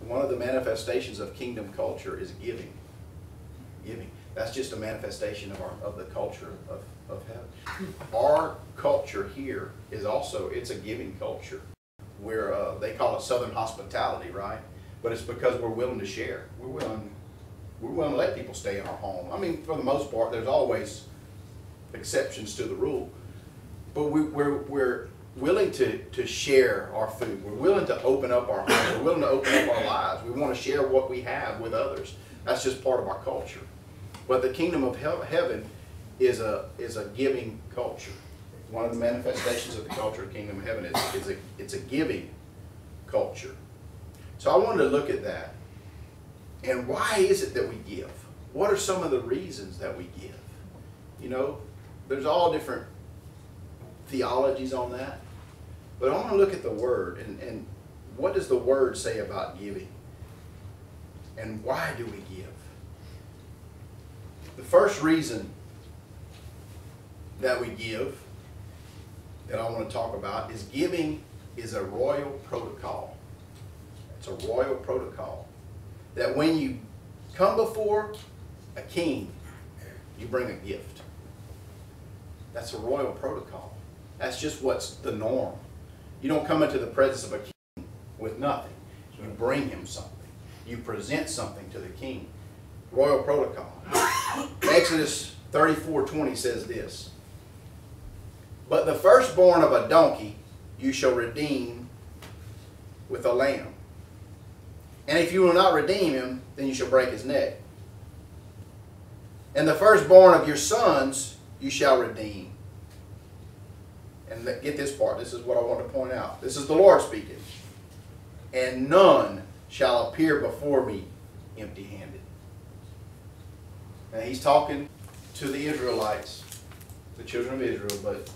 one of the manifestations of kingdom culture is giving. Giving. That's just a manifestation of the culture of heaven. Our culture here is also, it's a giving culture. They call it Southern hospitality, right? But it's because we're willing to share. We're willing to let people stay in our home. I mean, for the most part, there's always exceptions to the rule. But we're willing to share our food. We're willing to open up our home. We're willing to open up our lives. We want to share what we have with others. That's just part of our culture. But the kingdom of heaven is a giving culture. One of the manifestations of the culture of the kingdom of heaven is a giving culture. So I wanted to look at that. And why is it that we give? What are some of the reasons that we give? You know, there's all different theologies on that. But I want to look at the Word and what does the Word say about giving? And why do we give? The first reason that we give, that I want to talk about, is giving is a royal protocol. It's a royal protocol. That when you come before a king, you bring a gift. That's a royal protocol. That's just what's the norm. You don't come into the presence of a king with nothing. You bring him something. You present something to the king. Royal protocol. Exodus 34:20 says this. But the firstborn of a donkey you shall redeem with a lamb. And if you will not redeem him, then you shall break his neck. And the firstborn of your sons you shall redeem. And get this part. This is what I want to point out. This is the Lord speaking. And none shall appear before me empty-handed. Now he's talking to the Israelites, the children of Israel, but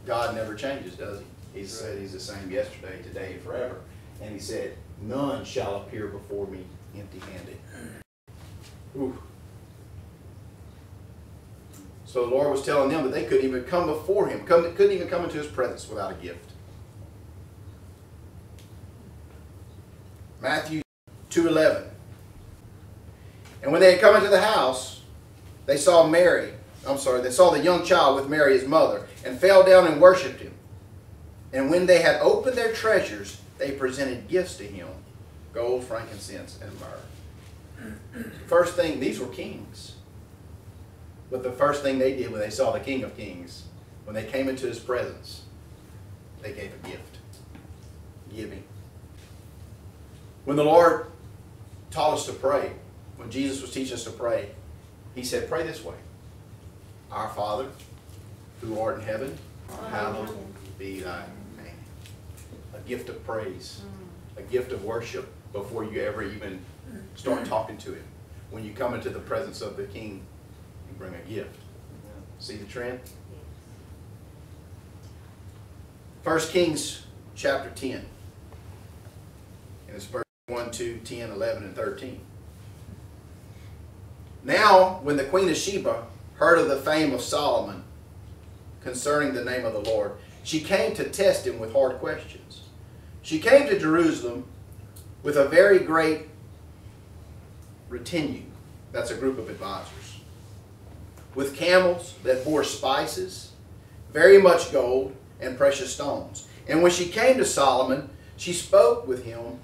God never changes, does he? He said he's the same yesterday, today, and forever. And he said, none shall appear before me empty-handed. Ooh. So the Lord was telling them that they couldn't even come before him, couldn't even come into his presence without a gift. Matthew 2:11. And when they had come into the house, they saw they saw the young child with Mary his mother, and fell down and worshipped him. And when they had opened their treasures, they presented gifts to him, gold, frankincense, and myrrh. First thing, these were kings. But the first thing they did when they saw the King of Kings, when they came into his presence, they gave a gift. Giving. When the Lord taught us to pray, when Jesus was teaching us to pray, he said, pray this way. Our Father, who art in heaven, hallowed be thy name. A gift of praise. A gift of worship before you ever even start talking to him. When you come into the presence of the King, you bring a gift. See the trend? 1 Kings chapter 10. And it's verse 1, 2, 10, 11, and 13. Now, when the Queen of Sheba heard of the fame of Solomon concerning the name of the Lord, she came to test him with hard questions. She came to Jerusalem with a very great retinue. That's a group of advisors. With camels that bore spices, very much gold, and precious stones. And when she came to Solomon, she spoke with him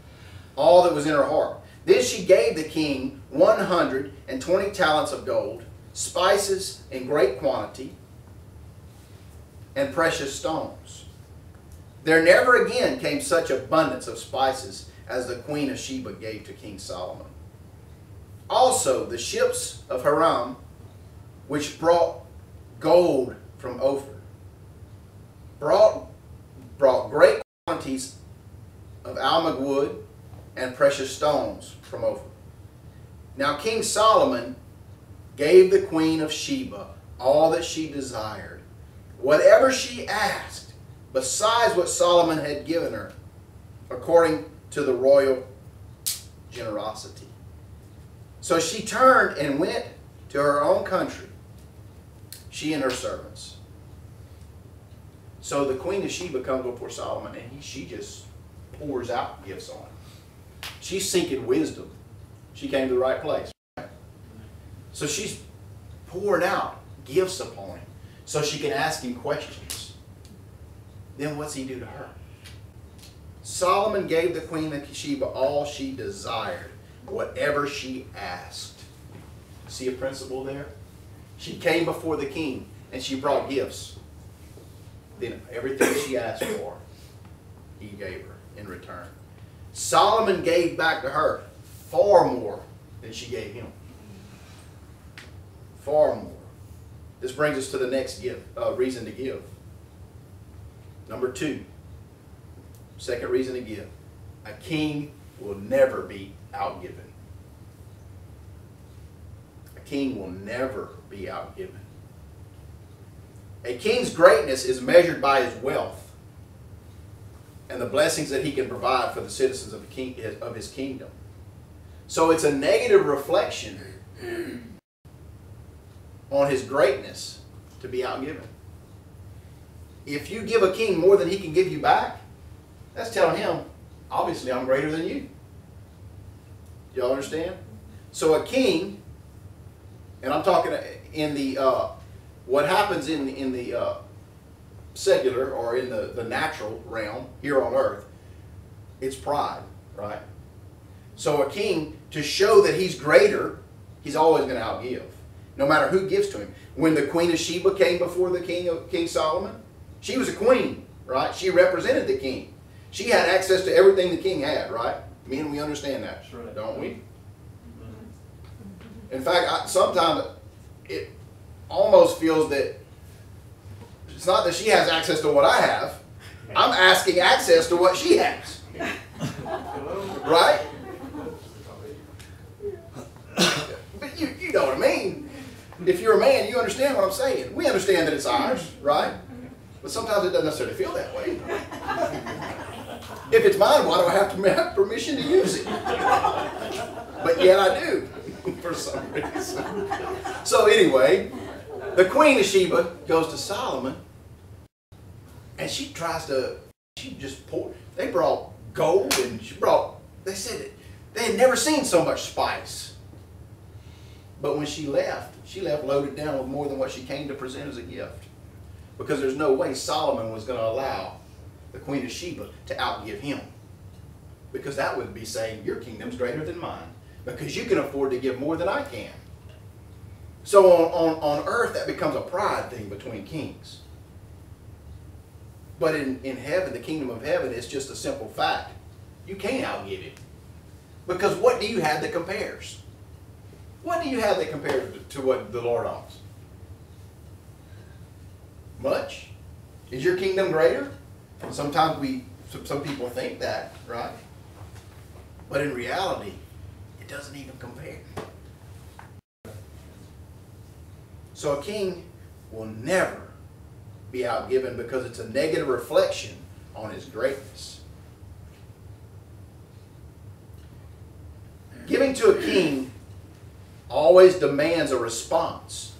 all that was in her heart. Then she gave the king 120 talents of gold, spices in great quantity, and precious stones. There never again came such abundance of spices as the Queen of Sheba gave to King Solomon. Also the ships of Hiram, which brought gold from Ophir, brought great quantities of almug wood and precious stones from Ophir. Now King Solomon gave the Queen of Sheba all that she desired, whatever she asked, besides what Solomon had given her, according to the royal generosity. So she turned and went to her own country, she and her servants. So the Queen of Sheba comes before Solomon, and she just pours out gifts on him. She's seeking wisdom. She came to the right place. So she's pouring out gifts upon him so she can ask him questions. Then what's he do to her? Solomon gave the Queen of Sheba all she desired, whatever she asked. See a principle there? She came before the king and she brought gifts. Then everything she asked for, he gave her in return. Solomon gave back to her far more than she gave him. Far more. This brings us to the next reason to give. Number 2. Second reason to give. A king will never be outgiven. A king will never be outgiven. A king's greatness is measured by his wealth and the blessings that he can provide for the citizens of his kingdom. So it's a negative reflection on his greatness to be outgiven. If you give a king more than he can give you back, that's telling him, obviously I'm greater than you. Y'all understand? So a king, and I'm talking in the what happens in the secular or in the natural realm here on earth, it's pride, right? So a king, to show that he's greater, he's always going to outgive, no matter who gives to him. When the Queen of Sheba came before the King Solomon, she was a queen, right? She represented the king. She had access to everything the king had, right? Men, we understand that, right, don't we? In fact, sometimes it almost feels that it's not that she has access to what I have. I'm asking access to what she has. Right? But you know what I mean. If you're a man, you understand what I'm saying. We understand that it's ours, right? But sometimes it doesn't necessarily feel that way. If it's mine, why do I have to have permission to use it? But yet I do, for some reason. So anyway, the Queen of Sheba goes to Solomon, and she just poured. They brought gold, and they said they had never seen so much spice. But when she left loaded down with more than what she came to present as a gift. Because there's no way Solomon was going to allow the Queen of Sheba to outgive him. Because that would be saying, your kingdom's greater than mine. Because you can afford to give more than I can. So on earth, that becomes a pride thing between kings. But in heaven, the kingdom of heaven, it's just a simple fact. You can't outgive him. Because what do you have that compares? What do you have that compares to what the Lord owns? Much? Is your kingdom greater? Sometimes some people think that, right? But in reality, it doesn't even compare. So a king will never be outgiven because it's a negative reflection on his greatness. Giving to a king always demands a response,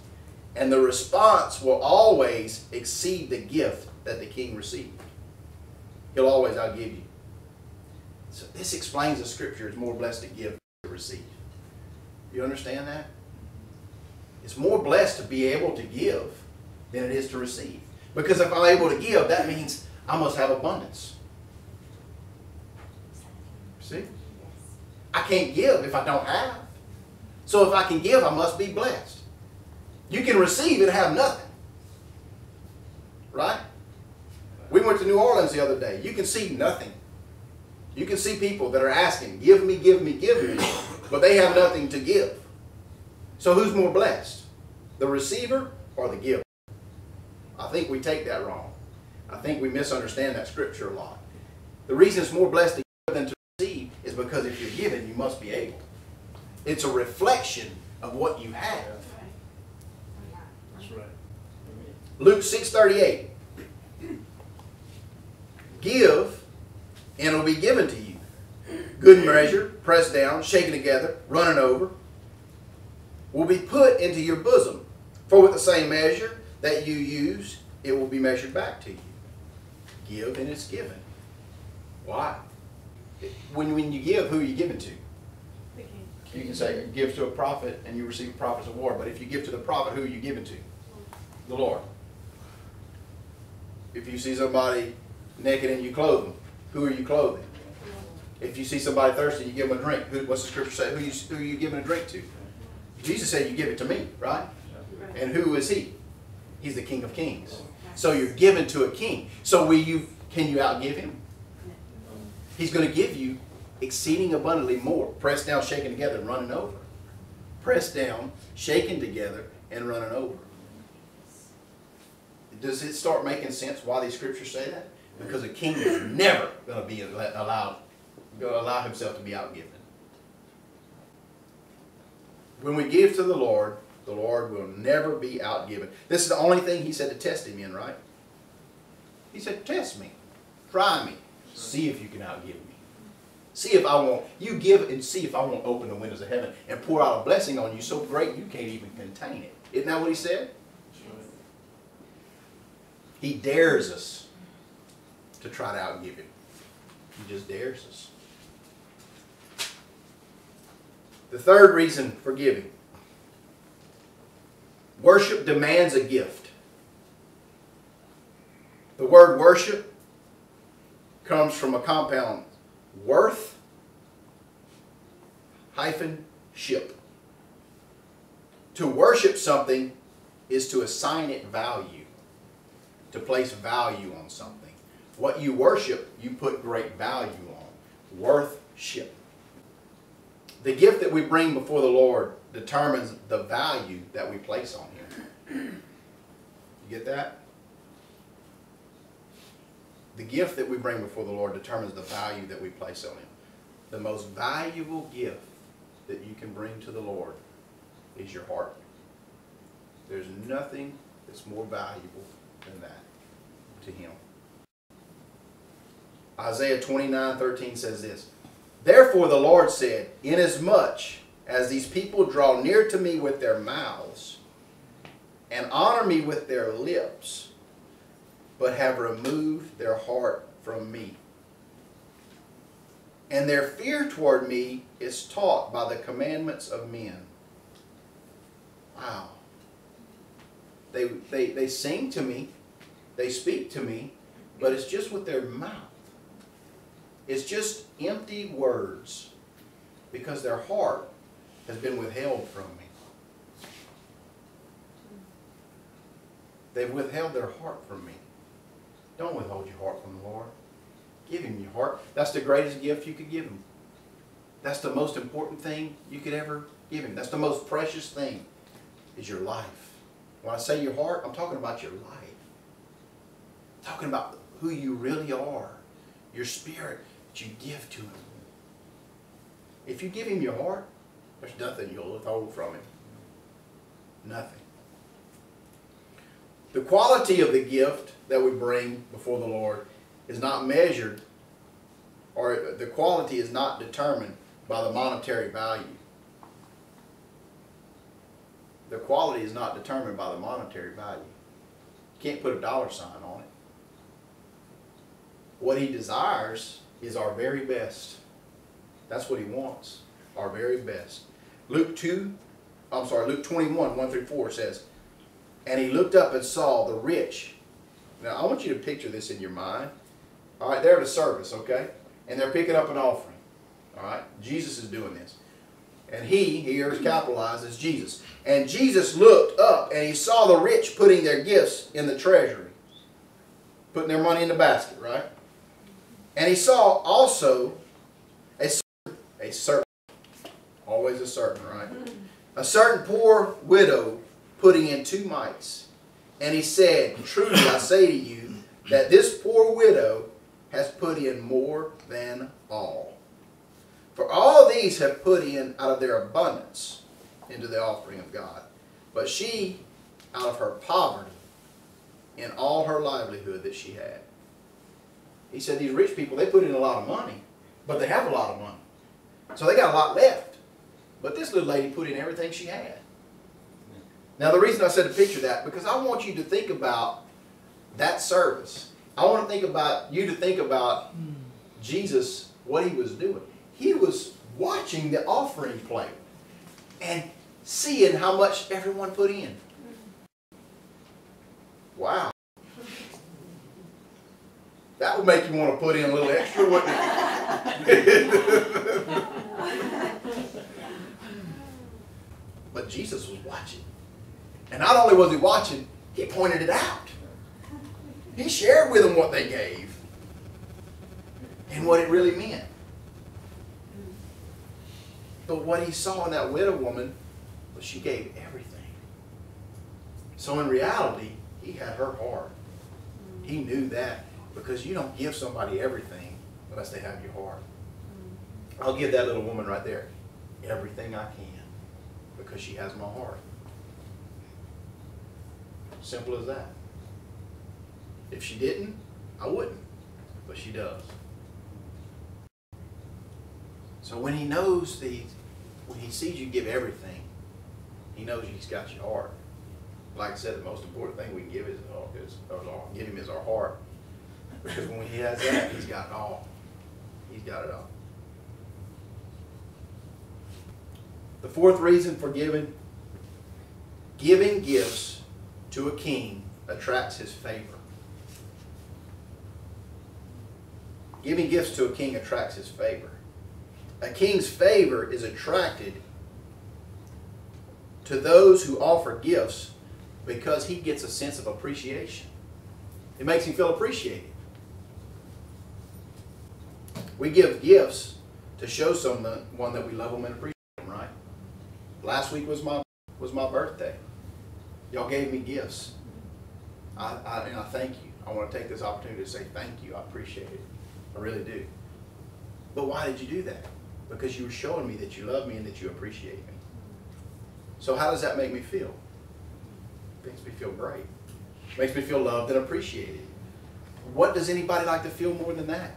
and the response will always exceed the gift that the king received. He'll always outgive you. So this explains the scripture, it's more blessed to give than to receive. You understand that? It's more blessed to be able to give than it is to receive. Because if I'm able to give, that means I must have abundance. See? I can't give if I don't have. So if I can give, I must be blessed. You can receive and have nothing. Right? We went to New Orleans the other day. You can see nothing. You can see people that are asking, give me, give me, give me, but they have nothing to give. So who's more blessed? The receiver or the giver? I think we take that wrong. I think we misunderstand that scripture a lot. The reason it's more blessed to give than to receive is because if you're given, you must be able. It's a reflection of what you have. That's right. Luke 6:38. Give, and it'll be given to you. Good measure, pressed down, shaken together, running over, will be put into your bosom. For with the same measure that you use, it will be measured back to you. Give, and it's given. Why? when you give, who are you giving to? You can say, give to a prophet and you receive a prophet's reward. But if you give to the prophet, who are you giving to? The Lord. If you see somebody naked and you clothe them, who are you clothing? If you see somebody thirsty, you give them a drink. What's the scripture say? Who are you giving a drink to? Jesus said, you give it to me, right? And who is he? He's the King of Kings. So you're given to a king. So can you outgive him? He's going to give you exceeding abundantly more. Pressed down, shaken together, and running over. Pressed down, shaken together, and running over. Does it start making sense why these scriptures say that? Because a king is never going to be allowed to allow himself to be outgiven. When we give to the Lord will never be outgiven. This is the only thing he said to test him in, right? He said, test me. Try me. See if you can outgive me. See if I won't. You give and see if I won't open the windows of heaven and pour out a blessing on you so great you can't even contain it. Isn't that what he said? He dares us to try to outgive him. He just dares us. The third reason for giving. Worship demands a gift. The word worship comes from a compound worth - ship. To worship something is to assign it value, to place value on something. What you worship, you put great value on. Worth-ship. The gift that we bring before the Lord determines the value that we place on him. You get that? The gift that we bring before the Lord determines the value that we place on him. The most valuable gift that you can bring to the Lord is your heart. There's nothing that's more valuable than that to him. Isaiah 29:13 says this, therefore the Lord said, inasmuch as these people draw near to me with their mouths and honor me with their lips, but have removed their heart from me, and their fear toward me is taught by the commandments of men. Wow. They sing to me, they speak to me, but it's just with their mouth. It's just empty words because their heart has been withheld from me. They've withheld their heart from me. Don't withhold your heart from the Lord. Give him your heart. That's the greatest gift you could give him. That's the most important thing you could ever give him. That's the most precious thing, is your life. When I say your heart, I'm talking about your life. I'm talking about who you really are. Your spirit that you give to him. If you give him your heart, there's nothing you'll withhold from him. Nothing. The quality of the gift that we bring before the Lord is not measured, or the quality is not determined by the monetary value. The quality is not determined by the monetary value. You can't put a dollar sign on it. What he desires is our very best. That's what he wants, our very best. Luke 21, 1 through 4 says, and he looked up and saw the rich. Now, I want you to picture this in your mind. All right, they're at a service, okay? And they're picking up an offering. All right, Jesus is doing this. And he here is capitalized as Jesus. And Jesus looked up and he saw the rich putting their gifts in the treasury. Putting their money in the basket, right? And he saw also a servant. Always a servant, right? A certain poor widow putting in 2 mites. And he said, truly I say to you, that this poor widow has put in more than all. For all these have put in out of their abundance into the offering of God. But she, out of her poverty, in all her livelihood that she had. He said these rich people, they put in a lot of money, but they have a lot of money. So they got a lot left. But this little lady put in everything she had. Now the reason I said to picture that, because I want you to think about that service. I want to think about you to think about Jesus what he was doing. He was watching the offering plate and seeing how much everyone put in. Wow. That would make you want to put in a little extra, wouldn't it? But Jesus was watching. And not only was he watching, he pointed it out. He shared with them what they gave and what it really meant. But what he saw in that widow woman was she gave everything. So in reality, he had her heart. He knew that, because you don't give somebody everything unless they have your heart. I'll give that little woman right there everything I can because she has my heart. Simple as that. If she didn't, I wouldn't. But she does. So when he knows when he sees you give everything, he knows he's got your heart. Like I said, the most important thing we can give give him is our heart. Because when he has that, he's got it all. He's got it all. The fourth reason for giving gifts to a king attracts his favor. Giving gifts to a king attracts his favor. A king's favor is attracted to those who offer gifts because he gets a sense of appreciation. It makes him feel appreciated. We give gifts to show someone that we love them and appreciate them, right? Last week was my birthday. Y'all gave me gifts. And I thank you. I want to take this opportunity to say thank you. I appreciate it. I really do. But why did you do that? Because you were showing me that you love me and that you appreciate me. So how does that make me feel? It makes me feel great. It makes me feel loved and appreciated. What does anybody like to feel more than that?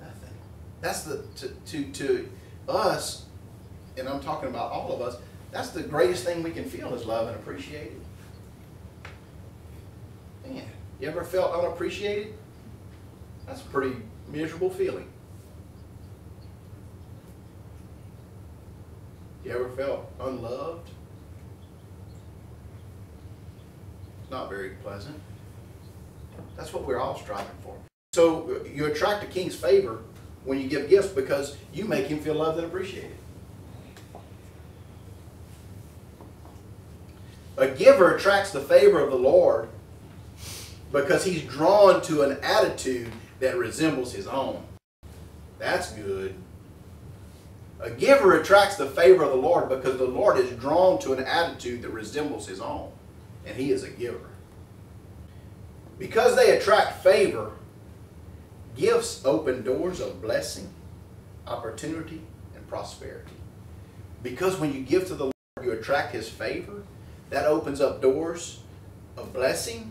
Nothing. That's to us, and I'm talking about all of us, that's the greatest thing we can feel is love and appreciated. Man, you ever felt unappreciated? That's a pretty miserable feeling. You ever felt unloved? It's not very pleasant. That's what we're all striving for. So you attract a king's favor when you give gifts because you make him feel loved and appreciated. A giver attracts the favor of the Lord because he's drawn to an attitude that resembles his own. That's good. A giver attracts the favor of the Lord because the Lord is drawn to an attitude that resembles his own. And he is a giver. Because they attract favor, gifts open doors of blessing, opportunity, and prosperity. Because when you give to the Lord, you attract his favor. That opens up doors of blessing,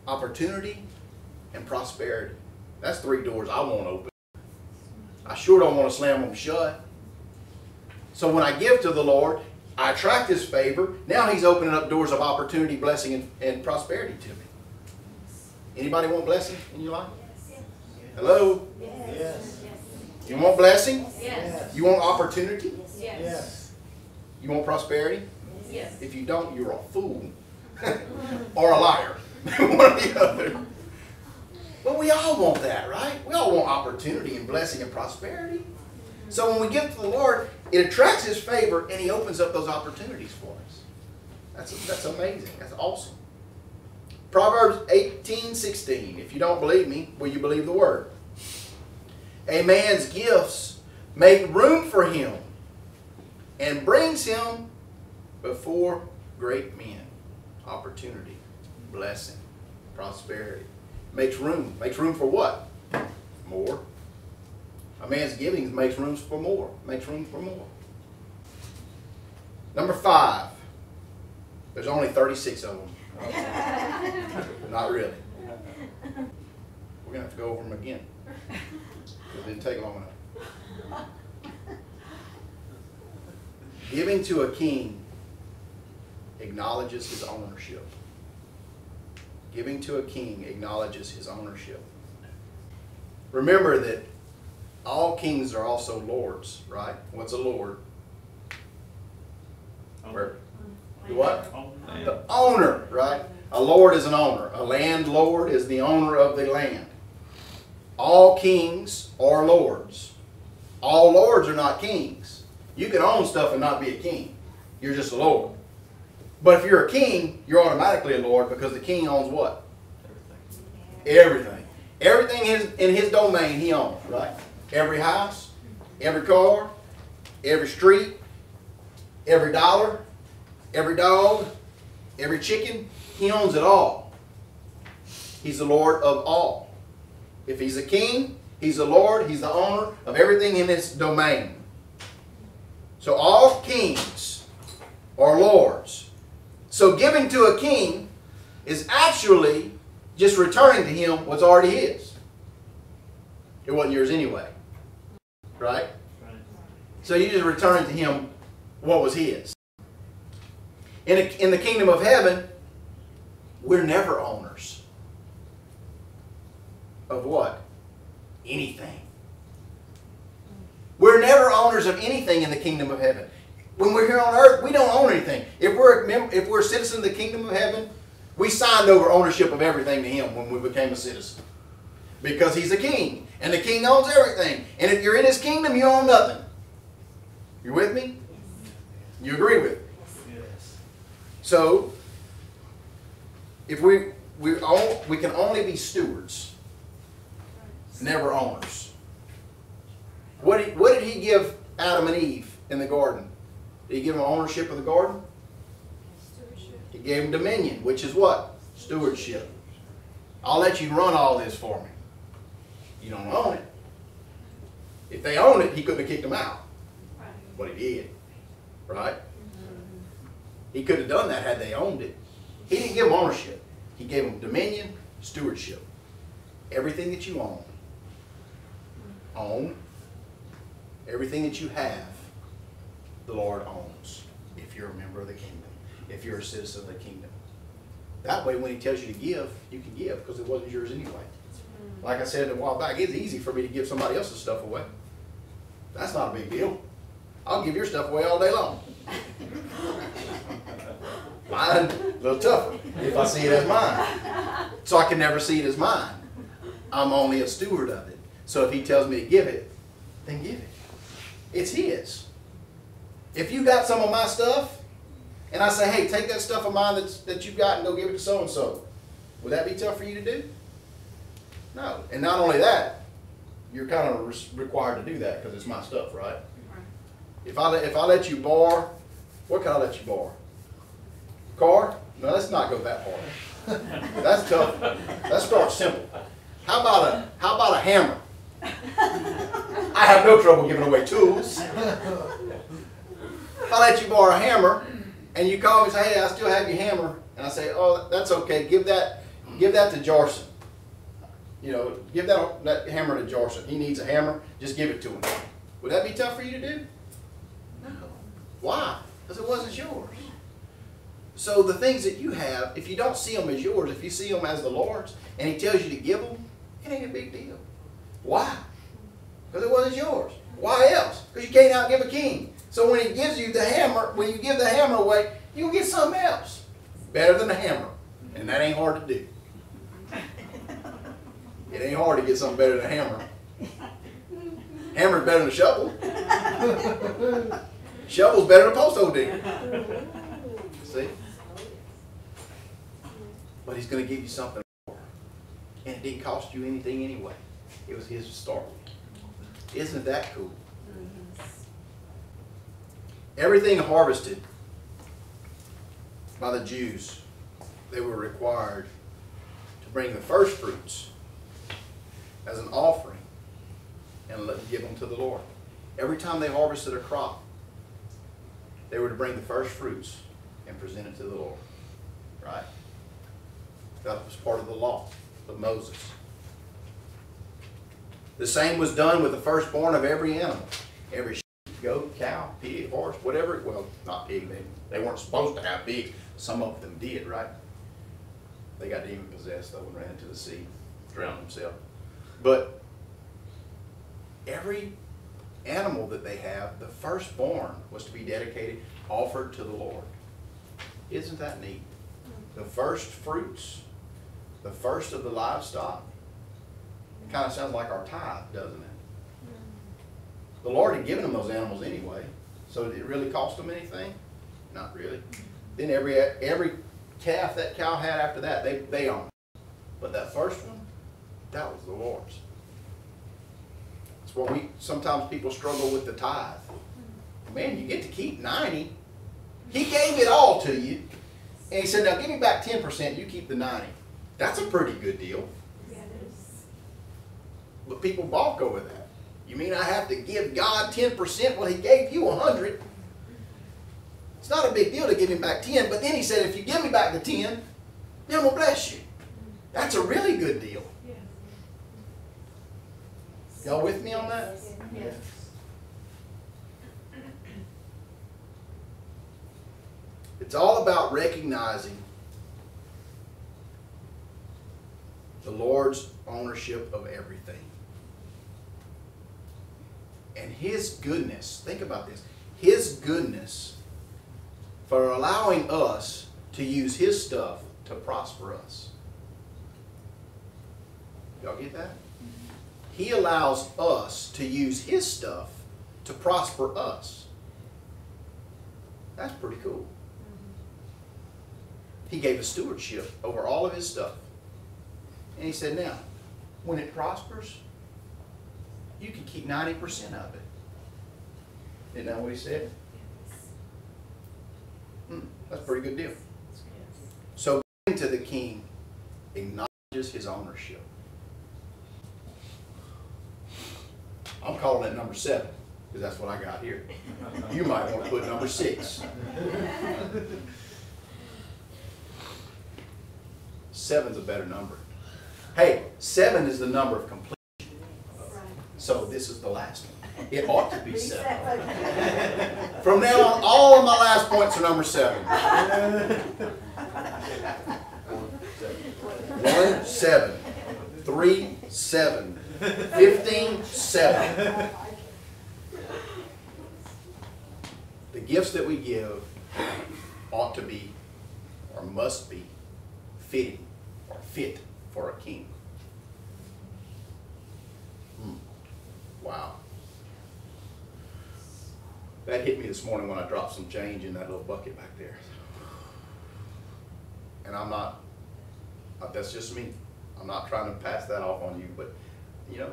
opportunity, and prosperity. That's 3 doors I won't open. I sure don't want to slam them shut. So when I give to the Lord, I attract his favor. Now he's opening up doors of opportunity, blessing, and prosperity to me. Anybody want blessing in your life? Yes. Hello? Yes. You want blessing? Yes. You want opportunity? Yes. You want prosperity? Yes. If you don't, you're a fool. Or a liar. One or the other. But we all want that, right? We all want opportunity and blessing and prosperity. So when we give to the Lord, it attracts his favor and he opens up those opportunities for us. That's amazing. That's awesome. Proverbs 18:16. If you don't believe me, will you believe the word? A man's gifts make room for him and brings him before great men. Opportunity, blessing, prosperity. Makes room. Makes room for what? More. A man's giving makes room for more. Makes room for more. Number 5. There's only 36 of them. Not really. We're going to have to go over them again. It didn't take long enough. Giving to a king acknowledges his ownership. Giving to a king acknowledges his ownership. Remember that all kings are also lords, right? What's a lord? Where? What? The owner, right? A lord is an owner. A landlord is the owner of the land. All kings are lords. All lords are not kings. You can own stuff and not be a king. You're just a lord. But if you're a king, you're automatically a lord because the king owns what? Everything. Everything in his domain he owns, right? Every house, every car, every street, every dollar, every dog, every chicken. He owns it all. He's the Lord of all. If he's a king, he's the Lord, he's the owner of everything in his domain. So all kings are lords. So giving to a king is actually just returning to him what's already his. It wasn't yours anyway. Right? So you just return to him what was his. In the kingdom of heaven, we're never owners of what? Anything. We're never owners of anything in the kingdom of heaven. When we're here on earth, we don't own anything. If we're citizens of the kingdom of heaven, we signed over ownership of everything to him when we became a citizen. Because he's a king. And the king owns everything. And if you're in his kingdom, you own nothing. You with me? You agree with me? Yes. So, if we can only be stewards, never owners. What did he give Adam and Eve in the garden? Did he give them ownership of the garden? Stewardship. He gave them dominion, which is what? Stewardship. I'll let you run all this for me. You don't own it. If they own it, he couldn't have kicked them out. Right. But he did. Right? He could have done that had they owned it. He didn't give them ownership. He gave them dominion, stewardship. Everything that you own, everything that you have, the Lord owns. If you're a member of the kingdom, if you're a citizen of the kingdom. That way, when he tells you to give, you can give because it wasn't yours anyway. Like I said a while back, it's easy for me to give somebody else's stuff away. That's not a big deal. I'll give your stuff away all day long. Mine, a little tougher if I see it as mine. So I can never see it as mine. I'm only a steward of it. So if he tells me to give it, then give it. It's his. If you got some of my stuff, and I say, hey, take that stuff of mine that you've got and go give it to so-and-so, would that be tough for you to do? No. And not only that, you're kind of required to do that because it's my stuff, right? If I let you borrow, what can I let you borrow? Car? No, let's not go that far. That's tough. Let's start simple. How about a hammer? I have no trouble giving away tools. If I let you borrow a hammer, and you call me and say, hey, I still have your hammer, and I say, oh, that's okay. Give that to Jarson. You know, give that hammer to Jarson. He needs a hammer. Just give it to him. Would that be tough for you to do? No. Why? Because it wasn't yours. So the things that you have, if you don't see them as yours, if you see them as the Lord's, and he tells you to give them, it ain't a big deal. Why? Because it wasn't yours. Why else? Because you can't outgive a king. So when he gives you the hammer, when you give the hammer away, you'll get something else better than the hammer. And that ain't hard to do. It ain't hard to get something better than a hammer. Hammer's better than a shovel. Shovel's better than a post hole digger. See? But he's going to give you something more. And it didn't cost you anything anyway. It was his to start with. Isn't that cool? Everything harvested by the Jews, they were required to bring the first fruits as an offering and give them to the Lord. Every time they harvested a crop, they were to bring the first fruits and present it to the Lord. Right? That was part of the law of Moses. The same was done with the firstborn of every animal. Every sheep, goat, cow, pig, horse, whatever. Well, not pig. They weren't supposed to have pigs. Some of them did, right? They got demon possessed though and ran into the sea, drowned themselves. But every animal that they have, the firstborn was to be dedicated, offered to the Lord. Isn't that neat? The first fruits, the first of the livestock. It kind of sounds like our tithe, doesn't it? The Lord had given them those animals anyway, so did it really cost them anything? Not really. Then every calf that cow had after that, they owned. But that first one, that was the Lord's. That's what sometimes people struggle with the tithe. Man, you get to keep 90. He gave it all to you. And he said, now give me back 10%, you keep the 90. That's a pretty good deal. But people balk over that. You mean I have to give God 10%? Well, he gave you 100. It's not a big deal to give him back 10, but then he said, if you give me back the 10, then we'll bless you. That's a really good deal. Y'all with me on that? Yes. It's all about recognizing the Lord's ownership of everything. And His goodness, think about this, His goodness for allowing us to use His stuff to prosper us. Y'all get that? He allows us to use His stuff to prosper us. That's pretty cool. He gave us stewardship over all of His stuff. And He said, now, when it prospers, you can keep 90% of it. Isn't that what He said? That's a pretty good deal. So, giving to the king acknowledges his ownership. I'm calling it number 7, because that's what I got here. You might want to put number 6. 7's a better number. Hey, 7 is the number of completion. So this is the last one. It ought to be 7. From now on, all of my last points are number 7. 1, 7. 3, 7. 15, 7. The gifts that we give ought to be, or must be, fitting or fit for a king. Wow. That hit me this morning when I dropped some change in that little bucket back there. And I'm not, that's just me. I'm not trying to pass that off on you, but you know,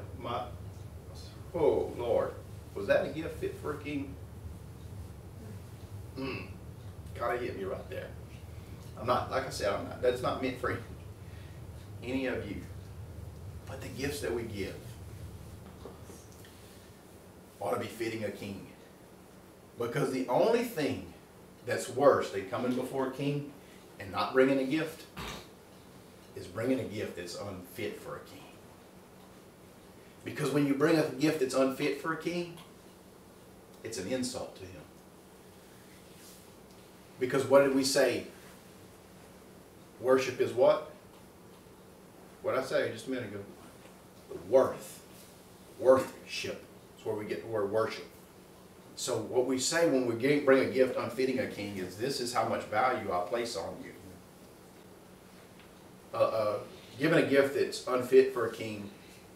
oh Lord, was that a gift fit for a king? Kind of hit me right there. I'm not, like I said, that's not meant for any of you. But the gifts that we give ought to be fitting a king. Because the only thing that's worse than coming before a king and not bringing a gift is bringing a gift that's unfit for a king. Because when you bring a gift that's unfit for a king, it's an insult to him. Because what did we say? Worship is what? What did I say just a minute ago? The worthship. That's where we get the word worship. So what we say when we bring a gift unfitting a king is, this is how much value I place on you. Giving a gift that's unfit for a king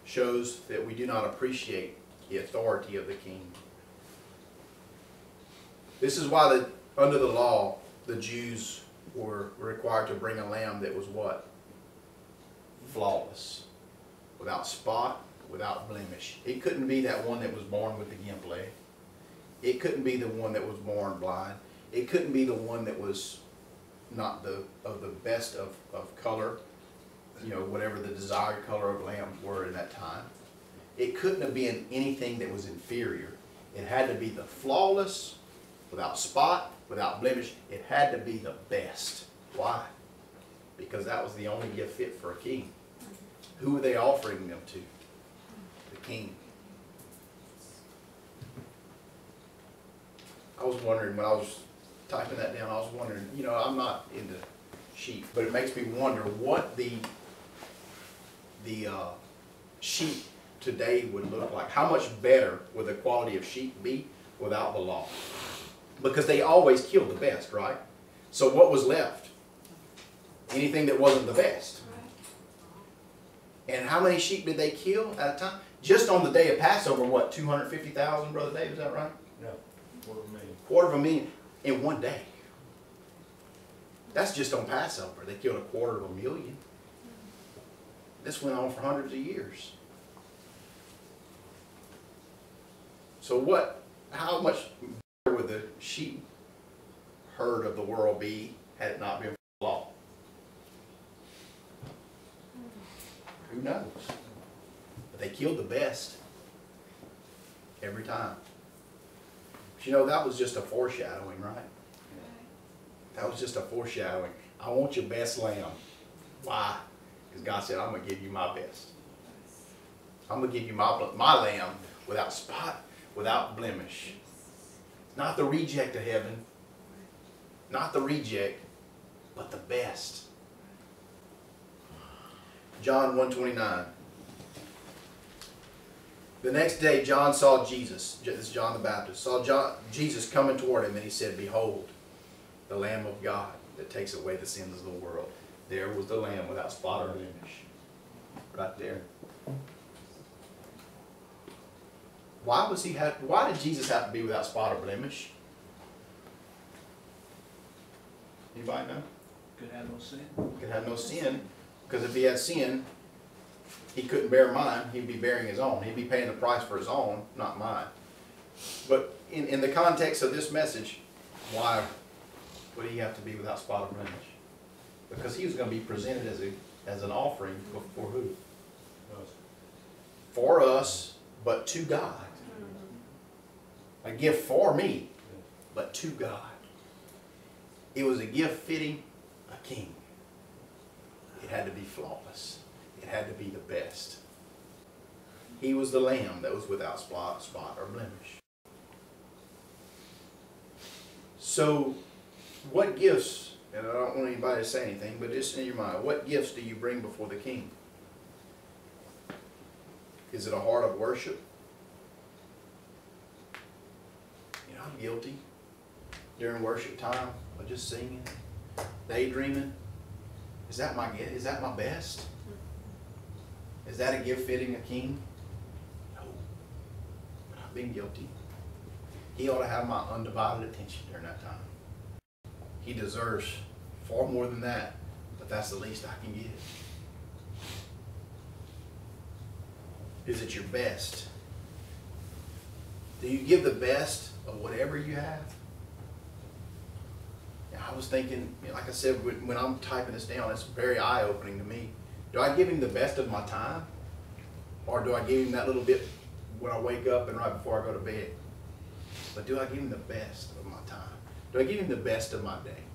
shows that we do not appreciate the authority of the king. This is why under the law, the Jews were required to bring a lamb that was what? Flawless. Without spot, without blemish. It couldn't be that one that was born with the gimp leg. It couldn't be the one that was born blind. It couldn't be the one that was not the best of color, you know, whatever the desired color of lambs were in that time. It couldn't have been anything that was inferior. It had to be the flawless, without spot, without blemish. It had to be the best. Why? Because that was the only gift fit for a king. Who were they offering them to? The king. I was wondering, when I was typing that down, I was wondering, you know, I'm not into sheep, but it makes me wonder what the sheep today would look like? How much better would the quality of sheep be without the law? Because they always killed the best, right? So what was left? Anything that wasn't the best. And how many sheep did they kill at a time? Just on the day of Passover, what, 250,000, Brother Dave, is that right? No, $250,000. Quarter of a million in one day. That's just on Passover. They killed 250,000. This went on for hundreds of years. So what, how much better would the sheep herd of the world be had it not been for the law? Who knows? But they killed the best every time. But you know, that was just a foreshadowing, right? That was just a foreshadowing. I want your best lamb. Why? Because God said, I'm going to give you my best. I'm going to give you my lamb without spot, without blemish. Not the reject of heaven. Not the reject, but the best. John 1:29. The next day John saw Jesus, this is John the Baptist, saw Jesus coming toward him, and he said, behold, the Lamb of God that takes away the sins of the world. There was the Lamb without spot or blemish. Right there. Why did Jesus have to be without spot or blemish? Anybody know? Could have no sin. Could have no sin, because if he had sin, he couldn't bear mine. He'd be bearing his own. He'd be paying the price for his own, not mine. But in the context of this message, why would he have to be without spot or blemish? Because he was going to be presented as an offering for who? For us, but to God. A gift for me, but to God. It was a gift fitting a king. It had to be flawless. It had to be the best. He was the lamb that was without spot or blemish. So, what gifts, and I don't want anybody to say anything, but just in your mind, what gifts do you bring before the king? Is it a heart of worship? You know, I'm guilty during worship time of just singing, daydreaming. Is that my best? Is that a gift fitting a king? No. But I've been guilty. He ought to have my undivided attention during that time. He deserves far more than that, but that's the least I can give. Is it your best? Do you give the best of whatever you have? Now, I was thinking, like I said, when I'm typing this down, it's very eye-opening to me. Do I give him the best of my time? Or do I give him that little bit when I wake up and right before I go to bed? But do I give him the best of my time? Do I give him the best of my day?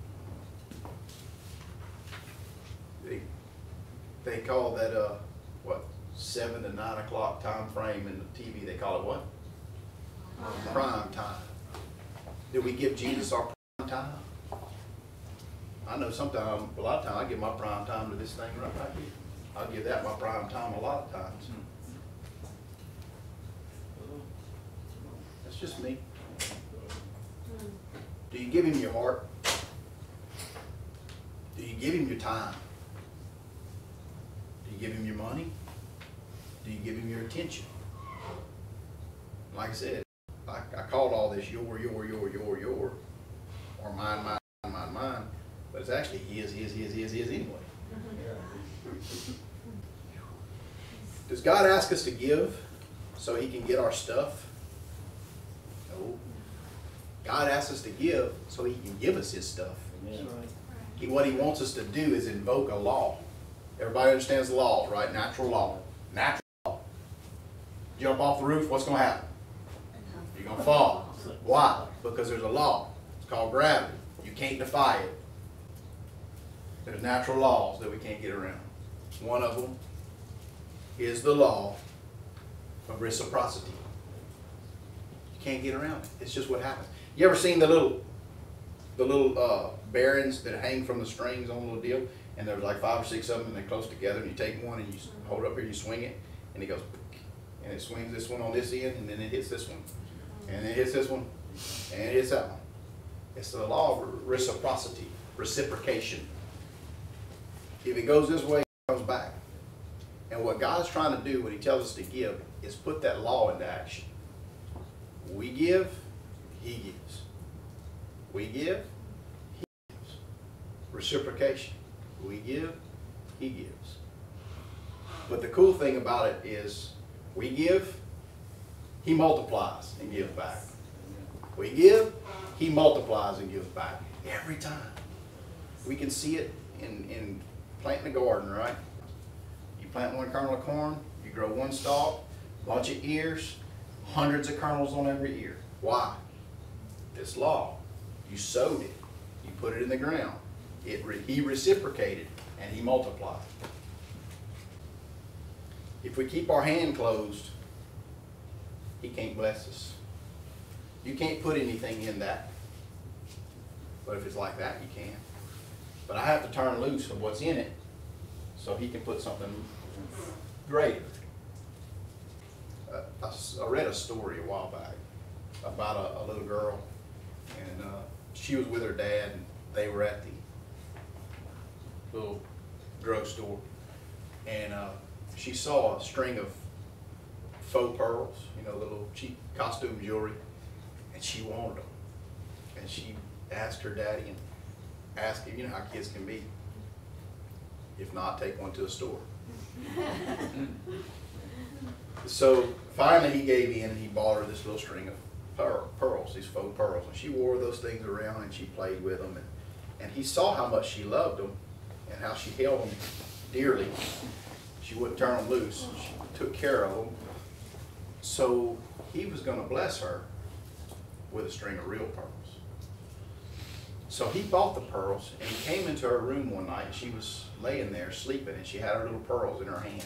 They call that, 7 to 9 o'clock time frame in the TV, they call it what? Prime time. Do we give Jesus our prime time? I know sometimes, a lot of times, I give my prime time to this thing right here. I'll give that my prime time a lot of times. That's just me. Do you give him your heart? Do you give him your time? Do you give him your money? Do you give him your attention? Like I said, I called all this your, or mine, but it's actually his anyway. Does God ask us to give so he can get our stuff? No. God asks us to give so he can give us his stuff. What he wants us to do is invoke a law. Everybody understands the law, right? Natural law. Natural law. Jump off the roof, what's going to happen? You're going to fall. Why? Because there's a law. It's called gravity. You can't defy it. There's natural laws that we can't get around. One of them is the law of reciprocity. You can't get around it. It's just what happens. You ever seen the little bearings that hang from the strings on a little deal? And there's like 5 or 6 of them, and they're close together, and you take one and you hold it up here, you swing it, and it goes, and it swings this one on this end, and then it hits this one, and it hits this one, and it hits that one. It's the law of reciprocity, reciprocation. If it goes this way, it comes back. And what God's trying to do when he tells us to give is put that law into action. We give, he gives. We give, he gives. Reciprocation. We give, he gives. But the cool thing about it is we give, he multiplies and gives back. We give, he multiplies and gives back. Every time. We can see it in planting a garden, right? You plant one kernel of corn, you grow one stalk, bunch of ears, hundreds of kernels on every ear. Why? This law. You sowed it. You put it in the ground. He reciprocated and he multiplied. If we keep our hand closed, he can't bless us. You can't put anything in that. But if it's like that, you can. But I have to turn loose of what's in it so he can put something greater. I read a story a while back about a little girl, and she was with her dad, and they were at the little drugstore, and she saw a string of faux pearls, you know, the little cheap costume jewelry, and she wanted them. And she asked her daddy and asked him, you know how kids can be. If not, take one to a store. So finally he gave in and he bought her this little string of pearls, these faux pearls. And she wore those things around and she played with them. And he saw how much she loved them and how she held them dearly. She wouldn't turn them loose. She took care of them. So he was going to bless her with a string of real pearls. So he bought the pearls, and he came into her room one night. She was laying there sleeping, and she had her little pearls in her hand.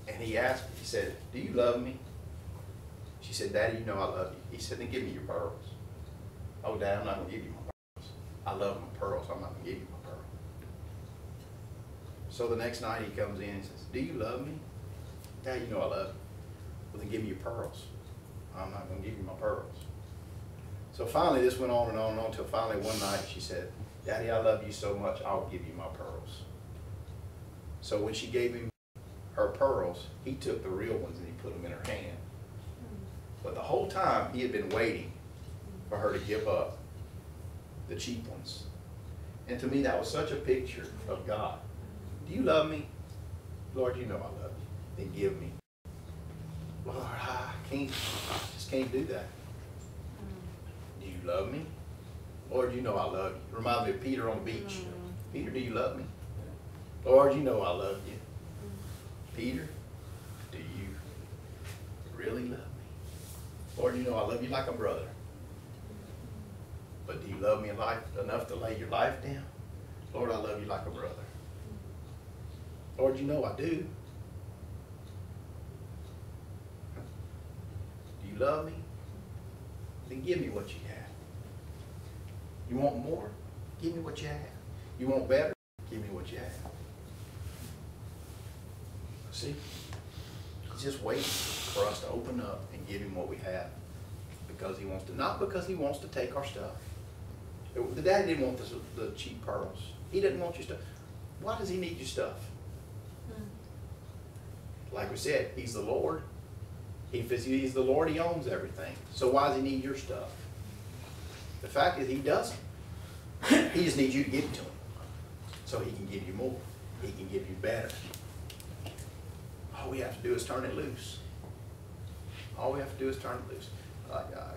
And he asked, he said, "Do you love me?" She said, "Daddy, you know I love you." He said, "Then give me your pearls." "Oh, Dad, I'm not going to give you my pearls. I love my pearls. I'm not going to give you my pearls." So the next night he comes in and says, "Do you love me?" "Dad, you know I love you." "Well, then give me your pearls." "I'm not going to give you my pearls." So finally this went on and on and on until finally one night she said, "Daddy, I love you so much, I'll give you my pearls." So when she gave him her pearls, he took the real ones and he put them in her hand. But the whole time he had been waiting for her to give up the cheap ones. And to me that was such a picture of God. Do you love me? Lord, you know I love you. Then give me. Lord, I just can't do that. Do you love me? Lord, you know I love you. Reminds me of Peter on the beach. Peter, do you love me? Lord, you know I love you. Peter, do you really love me? Lord, you know I love you like a brother. But do you love me enough to lay your life down? Lord, I love you like a brother. Lord, you know I do. Do you love me? Then give me what you have. You want more? Give me what you have. You want better? Give me what you have. See? He's just waiting for us to open up and give him what we have. Because he wants to, not because he wants to take our stuff. The daddy didn't want the cheap pearls. He didn't want your stuff. Why does he need your stuff? Like we said, he's the Lord. If he's the Lord, he owns everything. So why does he need your stuff? The fact is he doesn't. He just needs you to give it to him. So he can give you more. He can give you better. All we have to do is turn it loose. All we have to do is turn it loose.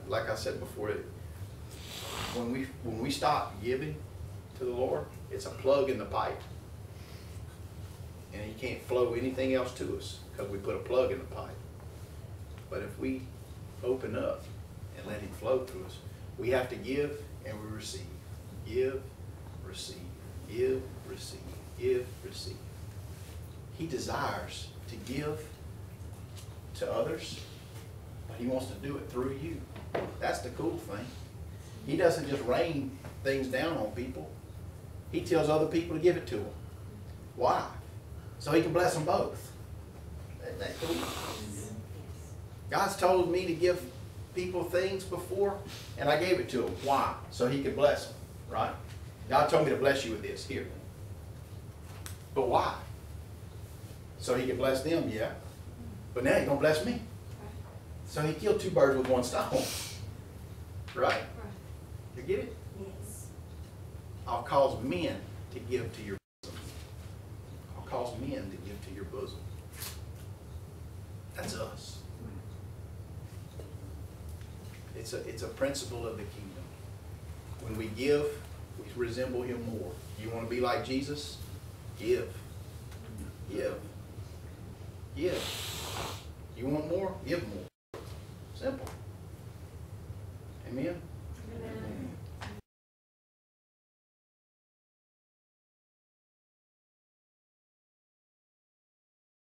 Like I said before, when we stop giving to the Lord, it's a plug in the pipe. And he can't flow anything else to us because we put a plug in the pipe. But if we open up and let him flow through us, we have to give and we receive. Give, receive, give, receive, give, receive. He desires to give to others, but he wants to do it through you. That's the cool thing. He doesn't just rain things down on people. He tells other people to give it to them. Why? So he can bless them both. Isn't that cool? God's told me to give people things before, and I gave it to them. Why? So He could bless them, right? God told me to bless you with this. Here. But why? So He could bless them, yeah. But now He's going to bless me. So He killed two birds with one stone. Right? You get it? Yes. I'll cause men to give to your bosom. I'll cause men to give to your bosom. That's us. It's a principle of the kingdom. When we give, we resemble Him more. You want to be like Jesus? Give. Give. Give. You want more? Give more. Simple. Amen?